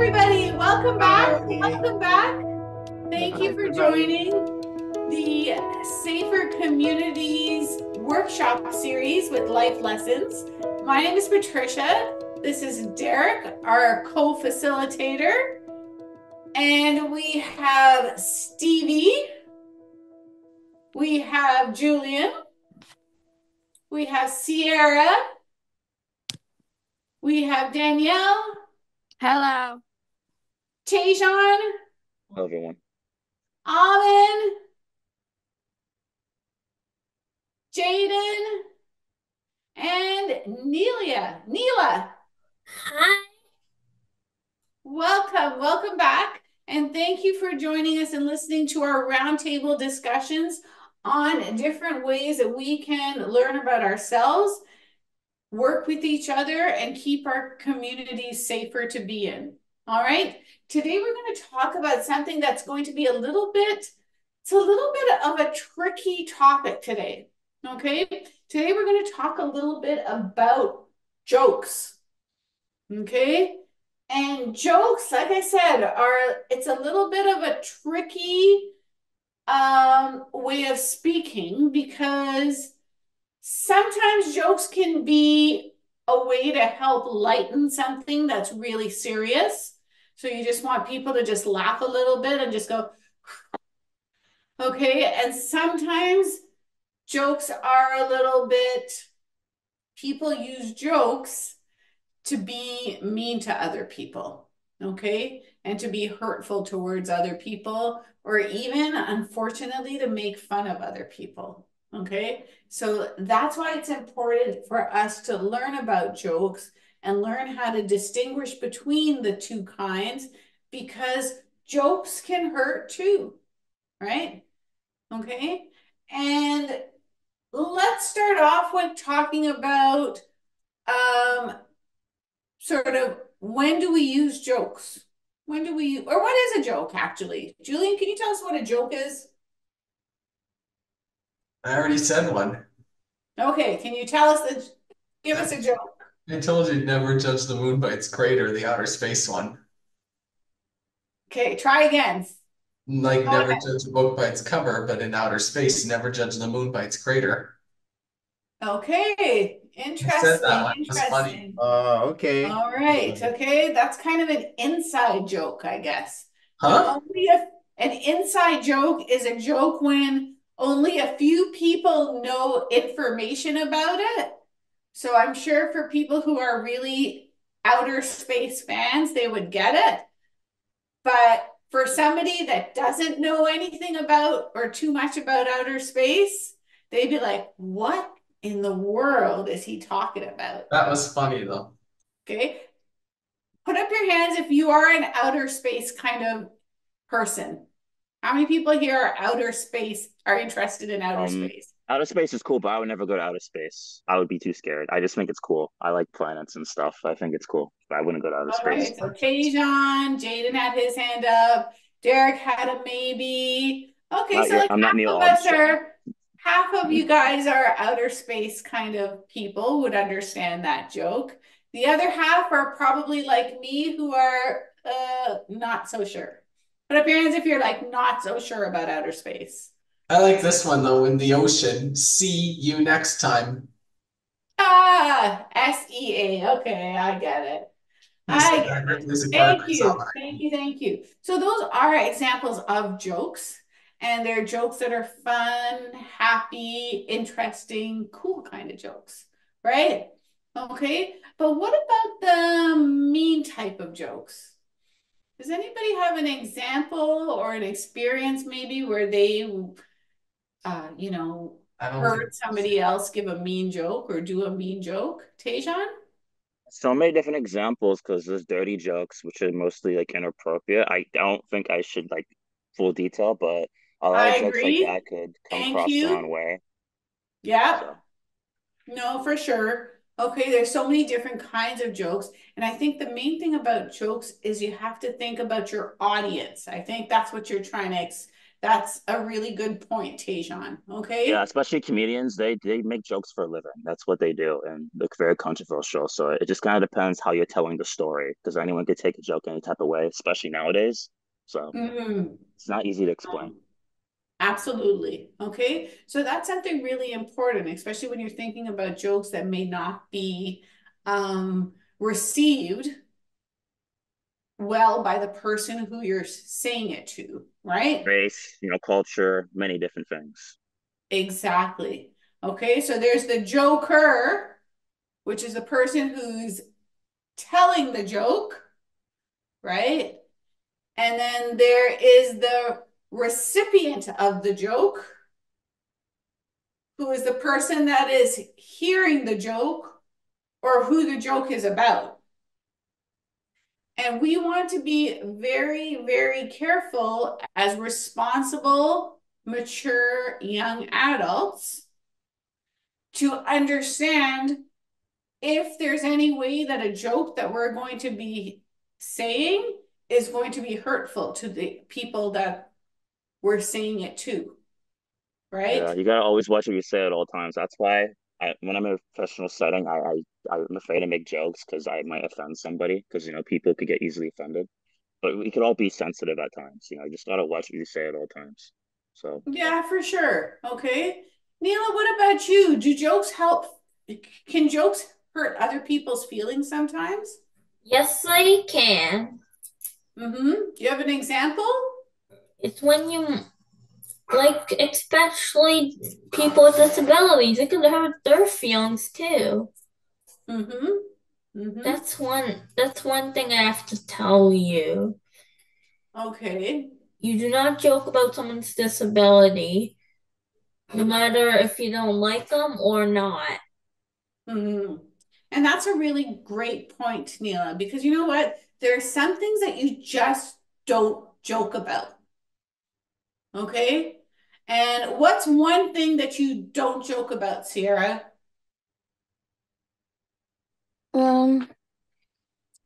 everybody. Welcome back. Hi. Welcome back. Thank Hi, you for everybody. joining the Safer Communities workshop series with life lessons. My name is Patricia. This is Derek, our co-facilitator. And we have Stevie. We have Julian. We have Sierra. We have Danielle. Hello. Tajon. Hello, everyone. Amen. Jaden. And Neela. Hi. Welcome back. And thank you for joining us and listening to our roundtable discussions on different ways that we can learn about ourselves, work with each other, and keep our communities safer to be in. All right. Today we're going to talk about something that's going to be a little bit of a tricky topic today. Okay. Today we're going to talk a little bit about jokes. Okay. And jokes, like I said, it's a little bit of a tricky way of speaking because sometimes jokes can be a way to help lighten something that's really serious. So you just want people to just laugh a little bit and just go, okay. And sometimes jokes are a little bit, people use jokes to be mean to other people, okay? And to be hurtful towards other people, or even, unfortunately, to make fun of other people, okay? So that's why it's important for us to learn about jokes and learn how to distinguish between the two kinds, because jokes can hurt too, right? Okay? And let's start off with talking about sort of when do we use jokes? When do we, or what is a joke actually? Julian, can you tell us what a joke is? I already said one. Okay, can you tell us give us a joke? I told you never judge the moon by its crater, the outer space one. Okay, try again. Like Go never ahead. judge a book by its cover, but in outer space, never judge the moon by its crater. Okay, I said that one. It was funny. interesting. Okay. All right, okay, that's kind of an inside joke, I guess. And Huh? only if an inside joke is a joke when only a few people know information about it. So I'm sure for people who are really outer space fans, they would get it. But for somebody that doesn't know anything about or too much about outer space, they'd be like, what in the world is he talking about? That was funny though. Okay. Put up your hands if you are an outer space kind of person. How many people here are are interested in outer Um, space? Outer space is cool, but I would never go to outer space. I would be too scared. I just think it's cool. I like planets and stuff. I think it's cool, but I wouldn't go to outer All space. right, so Tajon, Jaden had his hand up. Derek had a maybe. Okay, so like I'm not Neil half of you guys are outer space kind of people would understand that joke. The other half are probably like me who are not so sure. Put up your hands if you're like not so sure about outer space. I like this one though. In the ocean. See you next time. Ah, SEA. Okay, I get it. I I said that get it. Ripley's a car Thank craze on you. mine. Thank you. So those are examples of jokes, and they're jokes that are fun, happy, interesting, cool kind of jokes, right? Okay. But what about the mean type of jokes? Does anybody have an example or an experience maybe where they, you know, I don't think heard somebody else give a mean joke or do a mean joke? Tajon? So many different examples because there's dirty jokes, which are mostly like inappropriate. I don't think I should like full detail, but a lot of I jokes like agree. that could come Thank across the wrong you. way. Yeah. So No, for sure. Okay, there's so many different kinds of jokes. And I think the main thing about jokes is you have to think about your audience. I think that's what you're trying to That's a really good point, Tajon. Yeah, Okay. especially comedians, they make jokes for a living. That's what they do, and they're very controversial. So it just kind of depends how you're telling the story, because anyone could take a joke any type of way, especially nowadays. So Mm-hmm. it's not easy to explain. Absolutely. Okay. So that's something really important, especially when you're thinking about jokes that may not be received well by the person who you're saying it to, right? Race, culture, many different things. Exactly. Okay. So there's the joker, which is the person who's telling the joke, right? And then there is the recipient of the joke, who is the person that is hearing the joke or who the joke is about. And we want to be very, very careful as responsible, mature young adults to understand if there's any way that a joke that we're going to be saying is going to be hurtful to the people that we're saying it to, Yeah, right? you gotta always watch what you say at all times. That's why when I'm in a professional setting, I'm afraid to make jokes because I might offend somebody because people could get easily offended. But we could all be sensitive at times. You just gotta watch what you say at all times. So Yeah, for sure. Okay. Neela, what about you? Do jokes help? Can jokes hurt other people's feelings sometimes? Yes, I can. Mm-hmm. Do you have an example? It's when you like, especially people with disabilities, it can hurt their feelings too. Mm-hmm. Mm-hmm. That's one thing I have to tell you. Okay. You do not joke about someone's disability, no matter if you don't like them or not. Mm-hmm. And that's a really great point, Neela, because you know what? There are some things that you just don't joke about. Okay. And what's one thing that you don't joke about, Sierra? Um,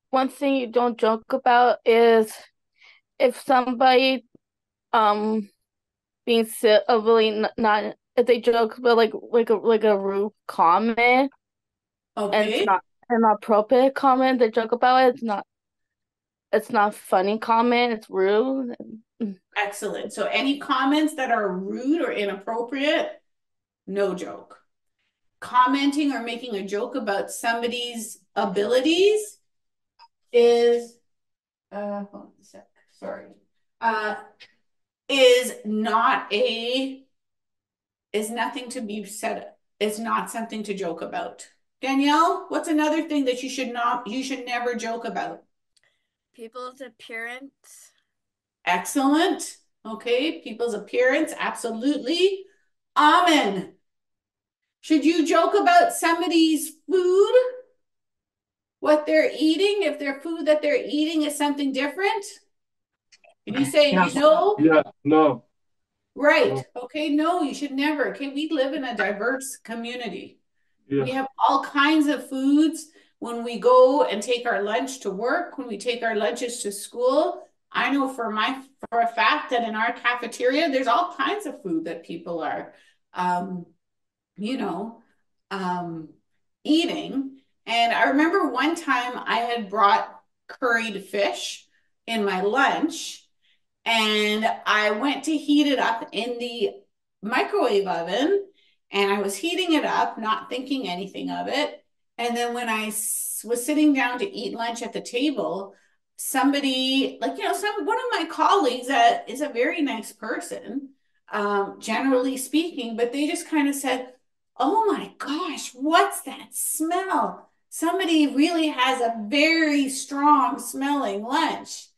one thing you don't joke about is if somebody being really not if they joke about like a rude comment and it's Okay. not an appropriate comment they joke about it, it's not funny comment, it's rude. Excellent. So any comments that are rude or inappropriate, no joke. Commenting or making a joke about somebody's abilities is hold on a sec. Sorry. Uh is not a is nothing to be said. It's not something to joke about. Danielle, what's another thing that you should never joke about? People's appearance. Excellent. Okay, people's appearance, absolutely. Amen. Should you joke about somebody's food? What they're eating, if their food that they're eating is something different? And you say, Yes. no, Yeah. No. right. No. Okay, no, you should never. Okay, we live in a diverse community. We Yes. have all kinds of foods when we go and take our lunch to work, when we take our lunches to school. I know for a fact that in our cafeteria, there's all kinds of food that people are um, you know, um, eating. And I remember one time I had brought curried fish in my lunch, and I went to heat it up in the microwave oven, and I was heating it up, not thinking anything of it. And then when I was sitting down to eat lunch at the table, somebody, like, one of my colleagues that is a very nice person, generally speaking, but they just kind of said, "Oh my gosh, what's that smell? Somebody really has a very strong smelling lunch."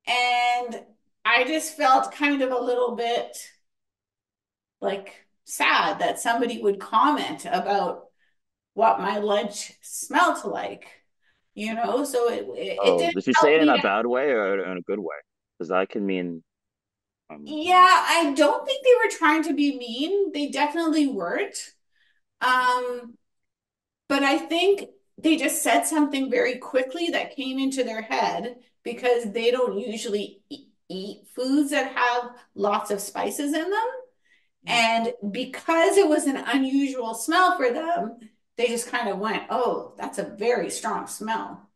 And I just felt kind of a little bit like sad that somebody would comment about what my lunch smelled like, so it oh, didn't did you say help it in me a to. bad way or in a good way? Because that can mean um Yeah, I don't think they were trying to be mean. They definitely weren't. Um, but I think they just said something very quickly that came into their head because they don't usually eat foods that have lots of spices in them. And because it was an unusual smell for them, they just kind of went, oh, that's a very strong smell.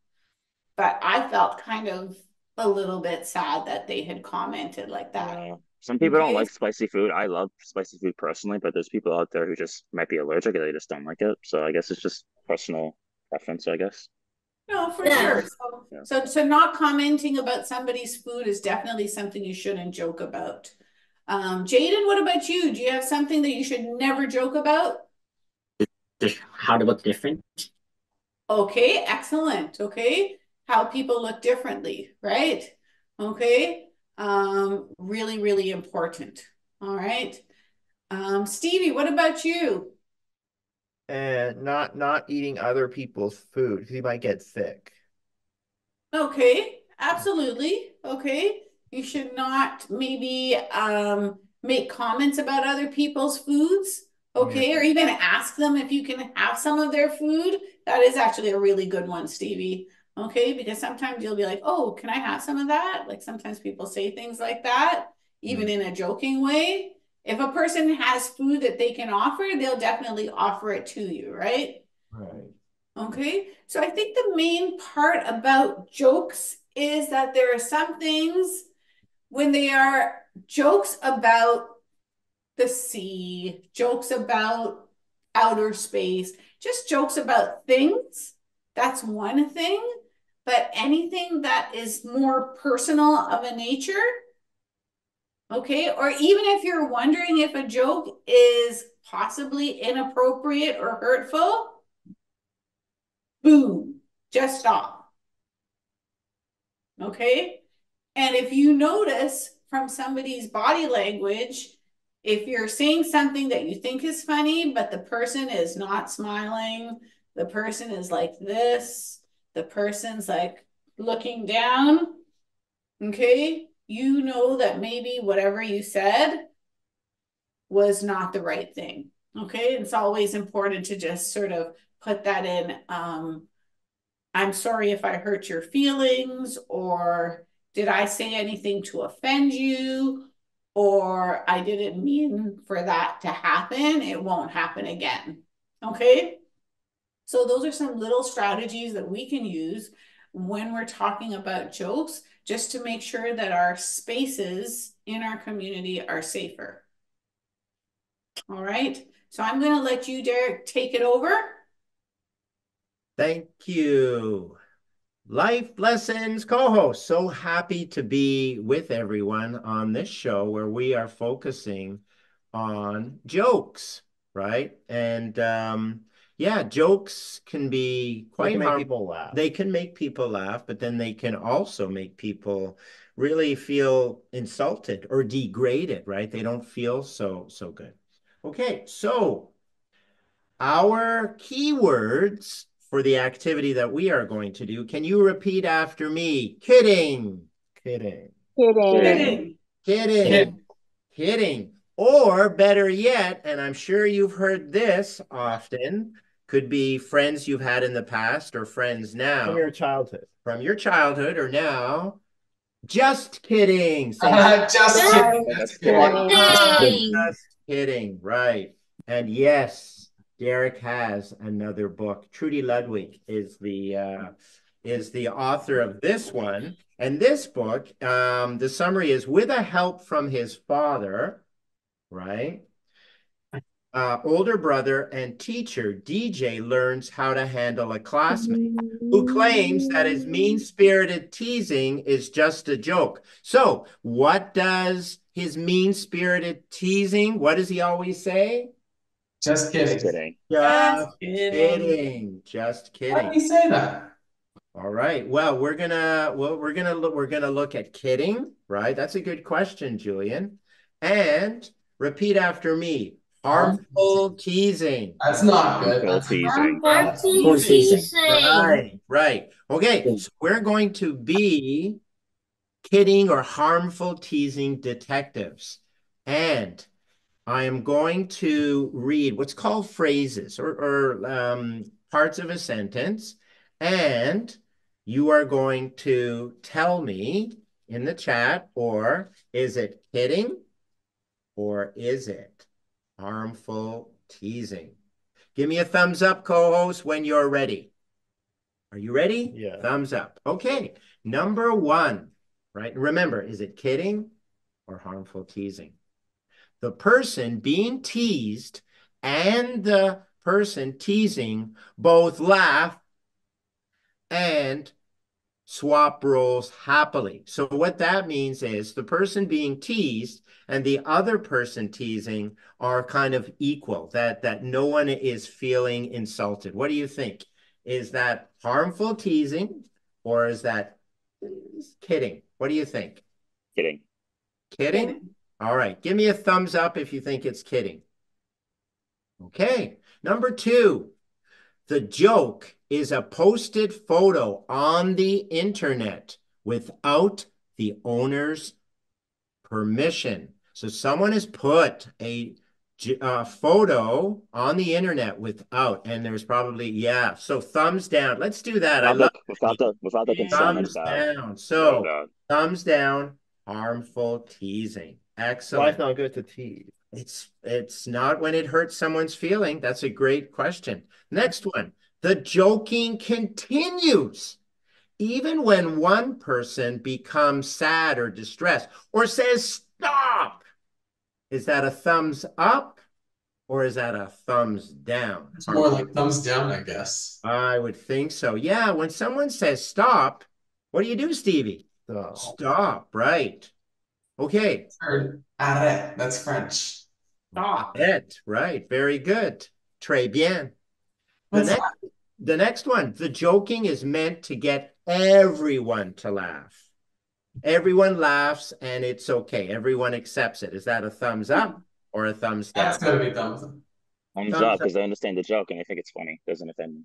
But I felt kind of a little bit sad that they had commented like that. Yeah. Some people don't Okay. like spicy food. I love spicy food personally, but there's people out there who just might be allergic and they just don't like it. So I guess it's just personal preference, I guess. No, for Yeah. sure. Yeah. So not commenting about somebody's food is definitely something you shouldn't joke about. Jaden, what about you? Do you have something that you should never joke about? Just how to look different. Okay, excellent. Okay, how people look differently, right? Okay, really, really important. All right. Stevie, what about you? And not eating other people's food because you might get sick. Okay, absolutely. Okay. You should not maybe make comments about other people's foods. Okay, Yeah. or even ask them if you can have some of their food. That is actually a really good one, Stevie. Okay, because sometimes you'll be like, "Oh, can I have some of that?" Like sometimes people say things like that, even in a joking way. If a person has food that they can offer, they'll definitely offer it to you, right? Right. Okay, so I think the main part about jokes is that there are some things when they are jokes about the sea, jokes about outer space, just jokes about things. That's one thing. But anything that is more personal of a nature, okay, or even if you're wondering if a joke is possibly inappropriate or hurtful, boom, just stop. Okay. And if you notice from somebody's body language, if you're saying something that you think is funny, but the person is not smiling, the person is like this, the person's like looking down, okay, you know that maybe whatever you said was not the right thing. Okay. It's always important to just sort of put that in. I'm sorry if I hurt your feelings, or did I say anything to offend you? Or I didn't mean for that to happen. It won't happen again. Okay. So those are some little strategies that we can use when we're talking about jokes, just to make sure that our spaces in our community are safer. All right. So I'm going to let you, Derek, take it over. Thank you. Life Lessons co-host. So happy to be with everyone on this show where we are focusing on jokes, right? And yeah, jokes can be quite make harmful. people laugh. They can make people laugh, but then they can also make people really feel insulted or degraded, right? They don't feel so good. Okay, so our keywords for the activity that we are going to do. Can you repeat after me? Kidding, Kidding. Kidding. kidding, kidding. Or better yet, and I'm sure you've heard this often, could be friends you've had in the past or friends now. From your childhood. From your childhood or now. Just kidding. Say Just kidding. That's a good one. Dang. just kidding, right. And yes, Derek has another book. Trudy Ludwig is the author of this one. And this book, the summary is with a help from his father, right? Older brother and teacher, DJ learns how to handle a classmate who claims that his mean-spirited teasing is just a joke. So what does his mean-spirited teasing, what does he always say? Just Just kidding. kidding. Just kidding. kidding. Just Why did kidding. he say that? All right. Well, we're gonna look at kidding, right? That's a good question, Julian. And repeat after me. Harmful teasing. That's not good. Harmful That's teasing. Harmful teasing. Right. Okay. So we're going to be kidding or harmful teasing detectives. And I am going to read what's called phrases or parts of a sentence, and you are going to tell me in the chat, or is it kidding, or is it harmful teasing? Give me a thumbs up, co-host, when you're ready. Are you ready? Yeah. Thumbs up. Okay. Number one, right? Remember, is it kidding or harmful teasing? The person being teased and the person teasing both laugh and swap roles happily. So what that means is the person being teased and the other person teasing are kind of equal, that no one is feeling insulted. What do you think? Is that harmful teasing or is that kidding? What do you think? Kidding. Kidding? All right. Give me a thumbs up if you think it's kidding. Okay. Number two, the joke is a posted photo on the internet without the owner's permission. So someone has put a photo on the internet without, and there's probably, yeah. So thumbs down. Let's do that. Without the consent, Thumbs it's bad. down. Very So bad. thumbs down, harmful teasing. Why Excellent. it's not good to tease? It's not when it hurts someone's feeling. That's a great question. Next one. The joking continues even when one person becomes sad or distressed or says stop. Is that a thumbs up or is that a thumbs down? It's more like thumbs down, I guess. I would think so. Yeah, when someone says stop, what do you do, Stevie? So, Stop, right. Okay. Or arrête, that's French. Stop it, right. Very good. Très bien. What's that? The next one, the joking is meant to get everyone to laugh. Everyone laughs and it's okay. Everyone accepts it. Is that a thumbs up or a thumbs down? That's gotta be thumbs up. Thumbs up because I understand the joke and I think it's funny. Doesn't offend me.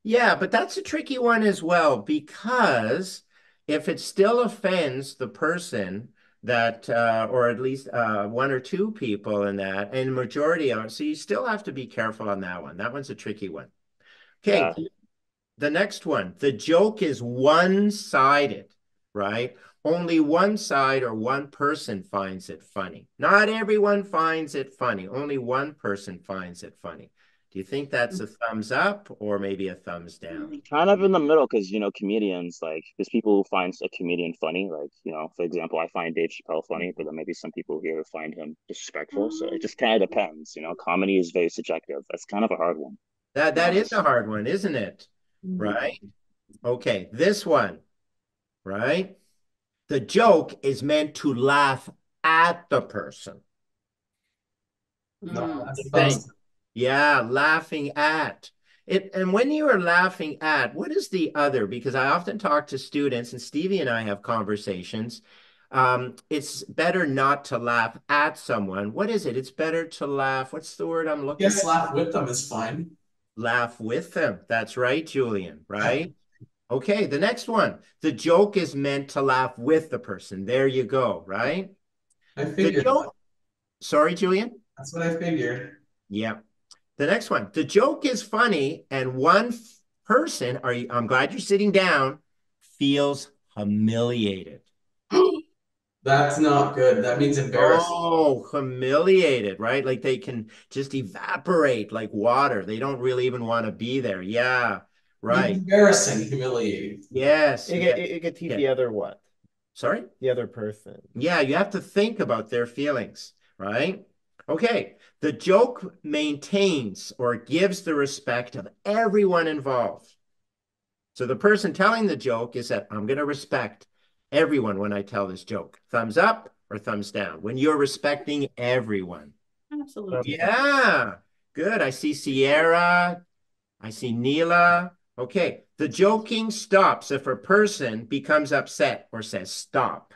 Yeah, but that's a tricky one as well, because if it still offends the person that, or at least one or two people in that, and majority of it, so you still have to be careful on that one. That one's a tricky one. Okay, Yeah. the next one, the joke is one-sided, right? Only one side or one person finds it funny. Not everyone finds it funny. Only one person finds it funny. Do you think that's a thumbs up or maybe a thumbs down? Kind of in the middle because, comedians, there's people who find a comedian funny. For example, I find Dave Chappelle funny, but then maybe some people here find him disrespectful. So it just kind of depends. Comedy is very subjective. That's kind of a hard one. That is a hard one, isn't it? Right? Okay, this one, right? The joke is meant to laugh at the person. No, that's Thing. thumbs down. Yeah, laughing at it. And when you are laughing at, what is the other? Because I often talk to students, and Stevie and I have conversations. It's better not to laugh at someone. What is it? It's better to laugh. What's the word I'm looking Yes, at? laugh with them is fine. Laugh with them. That's right, Julian, right? Okay, the next one. The joke is meant to laugh with the person. There you go, right? I figured. Sorry, Julian? That's what I figured. Yeah. The next one. The joke is funny and one person, I'm glad you're sitting down, feels humiliated. That's not good. That means embarrassed. Oh, humiliated, right? Like they can just evaporate like water. They don't really even want to be there. Yeah, right. Embarrassing, humiliating. Yes. it could tease the other what? Sorry? The other person. Yeah, you have to think about their feelings, right? Okay. The joke maintains or gives the respect of everyone involved. So the person telling the joke is that I'm going to respect everyone when I tell this joke. Thumbs up or thumbs down when you're respecting everyone. Absolutely. Yeah, good. I see Sierra. I see Neela. Okay, the joking stops if a person becomes upset or says stop.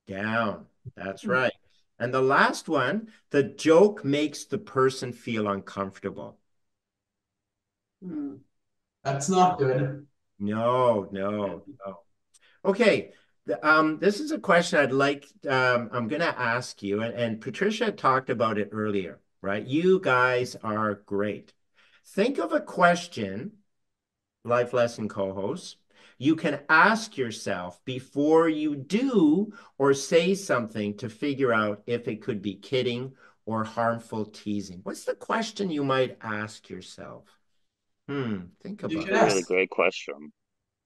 Down. That's right. And the last one, the joke makes the person feel uncomfortable. That's not good. No. Okay, this is a question I'd like, I'm going to ask you, and Patricia talked about it earlier, right? You guys are great. Think of a question, life lesson co-hosts, you can ask yourself before you do or say something to figure out if it could be kidding or harmful teasing. What's the question you might ask yourself? Think You about could it. That's a really ask. great question.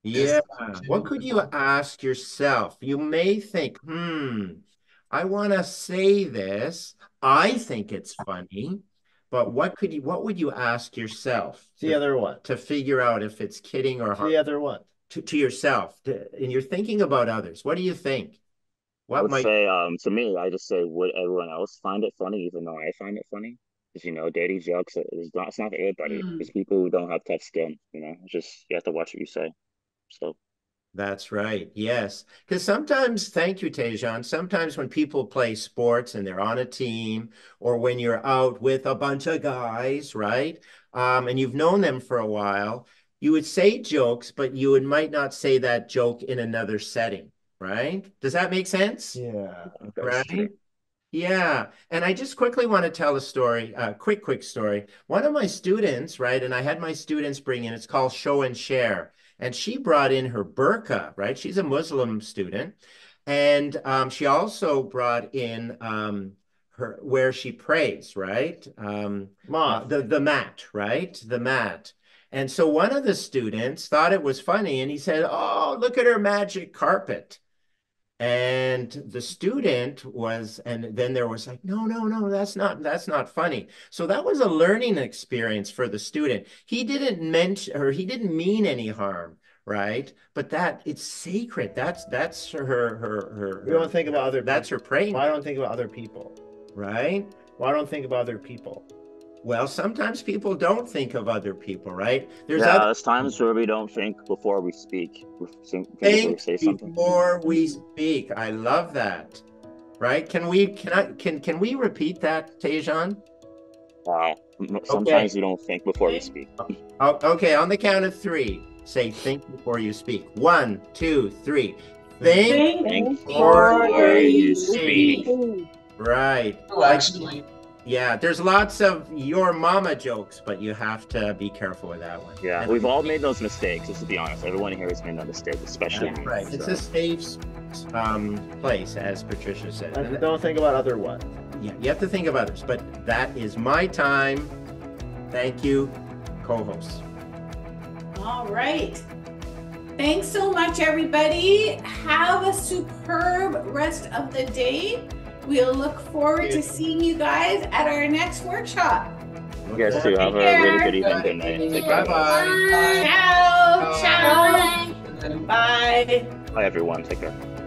Yeah. Yes. What could you ask yourself? You may think, I want to say this. I think it's funny, but what would you ask yourself The other one. to figure out if it's kidding or The other one. to yourself? And you're thinking about others. What do you think? I What would might say, to me, I just say, would everyone else find it funny, even though I find it funny? Because dirty jokes it's not for everybody. Mm. There's people who don't have tough skin. It's just you have to watch what you say. So That's right. Yes. Because sometimes, thank you, Tejan, sometimes when people play sports and they're on a team or when you're out with a bunch of guys, right? And you've known them for a while, you would say jokes, but might not say that joke in another setting, right? Does that make sense? Yeah. that's true. Right? Yeah. And I just quickly want to tell a story, a quick story. One of my students, right? And I had my students bring in, it's called Show and Share. And she brought in her burqa, right? She's a Muslim student. And she also brought in her where she prays, right? The mat, right? The mat. And so one of the students thought it was funny and he said, "Oh, look at her magic carpet." And the student was, and then there was like, no, that's not funny. So that was a learning experience for the student. He didn't mention, or he didn't mean any harm, right? But that it's sacred. That's her. We don't think about other That's her praying, Why don't think about other people? right? Why don't think about other people? Well, sometimes people don't think of other people, right? There's There's times where we don't think before we speak. Before we say something. before we speak. I love that. Right? Can we repeat that, Tejan? Wow. Sometimes we don't think before we speak. Oh, okay, on the count of 3, say think before you speak. 1, 2, 3. Think Think before you speak. Right. Oh, actually, Yeah, there's lots of your mama jokes, but you have to be careful with that one. Yeah, we've all made those mistakes, just to be honest. Everyone here has made that mistake, especially me. Right. It's So, a safe place, as Patricia said. And don't think about other ones. Yeah, you have to think of others, but that is my time. Thank you, co-hosts. All right. Thanks so much, everybody. Have a superb rest of the day. We'll look forward to seeing you guys at our next workshop. you guys too. Have a really good evening. Good night. Take care. Bye-bye. Ciao. Ciao. Bye. Bye. Bye, everyone. Take care.